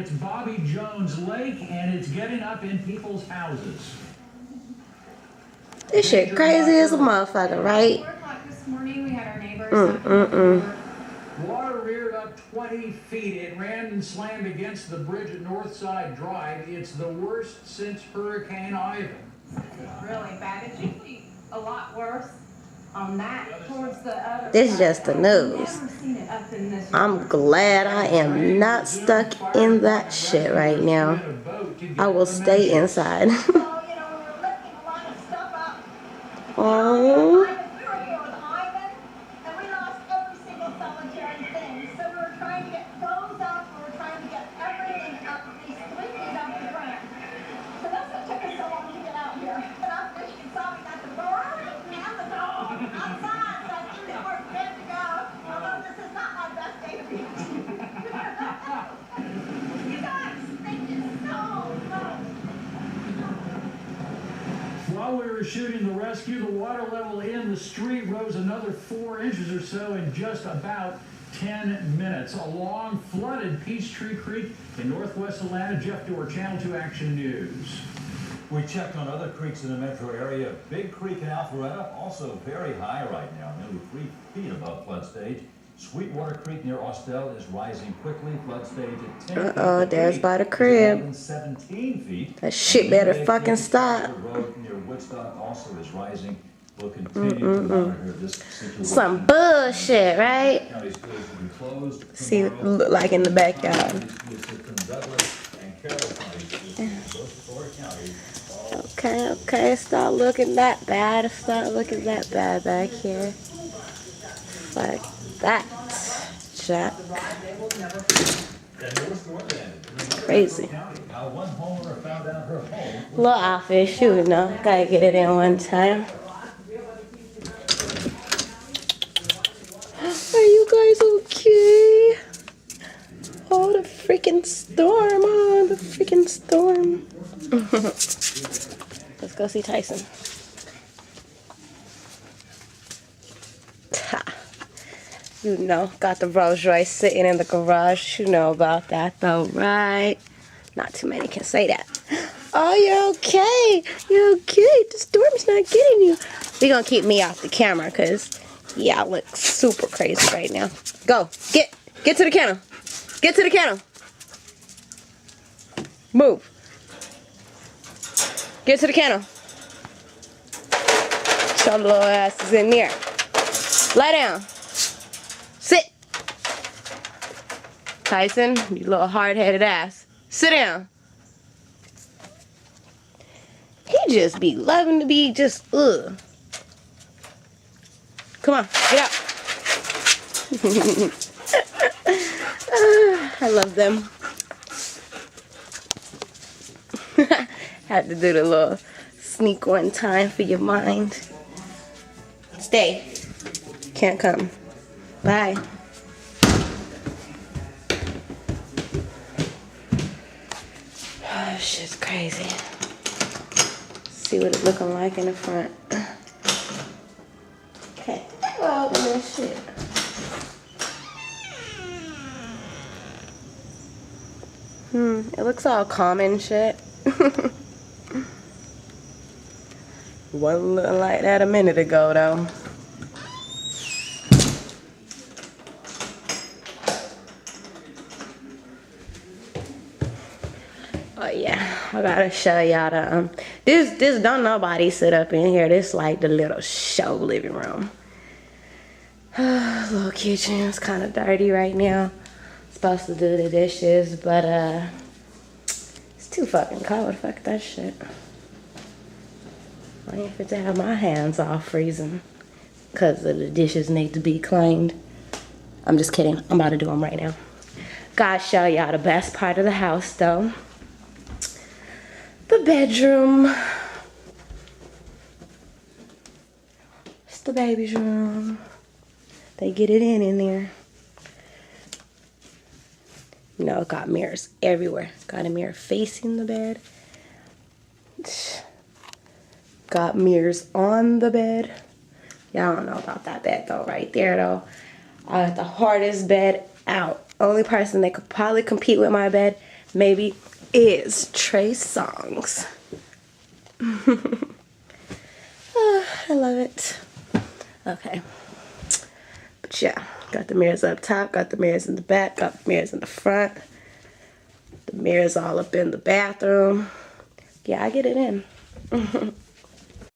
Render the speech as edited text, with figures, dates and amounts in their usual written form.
It's Bobby Jones Lake, and it's getting up in people's houses. This shit crazy as a motherfucker, right? 4 o'clock this morning, we had our neighbors. Water reared up 20 feet. It ran and slammed against the bridge at Northside Drive. It's the worst since Hurricane Ivan. Really bad. It's usually a lot worse on that towards the other. This is just the news. I've never seen it up in this. I'm glad I am not stuck in that shit right now. I will stay inside. Oh. While we were shooting the rescue, the water level in the street rose another 4 inches or so in just about 10 minutes. Along flooded Peachtree Creek in northwest Atlanta. Jeff Dorr, Channel 2 Action News. We checked on other creeks in the metro area. Big Creek in Alpharetta, also very high right now, nearly 3 feet above flood stage. Sweetwater Creek near Austell is rising quickly. Flood stage at 10 feet. Uh-oh, there's by the crib. 17 feet. That shit better fucking stop. The road near Woodstock also is rising. We'll continue to monitor this situation. Some bullshit, right? County schools will be closed See what it tomorrow. look like in the backyard. Okay, okay, it's not looking that bad. It's not looking that bad back here. Like that, Jack. Crazy. Little outfit, you know. Gotta get it in one time. Are you guys okay? Oh, the freaking storm. Oh, the freaking storm. Let's go see Tyson. You know, got the Rolls Royce sitting in the garage. You know about that though, right? Not too many can say that. Oh, you're okay. You're okay. The storm's not getting you. We're gonna keep me off the camera because, yeah, I look super crazy right now. Go. Get to the kennel. Get to the kennel. Move. Get to the kennel. Show the little asses in there. Lie down. Sit. Tyson, you little hard-headed ass. Sit down. He just be loving to be just, ugh. Come on, get out. I love them. Had to do the little sneak one time for your mind. Stay. Can't come. Bye. Oh, shit's crazy. See what it's looking like in the front. Okay. Well, open this shit. It looks all calm and shit. Wasn't looking like that a minute ago, though. Oh yeah, I gotta show y'all the this don't nobody sit up in here. This like the little show living room. Little kitchen. It's kind of dirty right now. Supposed to do the dishes, but it's too fucking cold. Fuck that shit. I ain't fit to have my hands all freezing because the dishes need to be cleaned. I'm just kidding. I'm about to do them right now. Gotta show y'all the best part of the house though. The bedroom. It's the baby's room. They get it in there. You know, it got mirrors everywhere. Got a mirror facing the bed. Got mirrors on the bed. Y'all don't know about that bed though, right there though. I got the hardest bed out. Only person that could probably compete with my bed maybe is Trey Songz. Oh, I love it. Okay. But yeah, got the mirrors up top, got the mirrors in the back, got the mirrors in the front. The mirrors all up in the bathroom. Yeah, I get it in.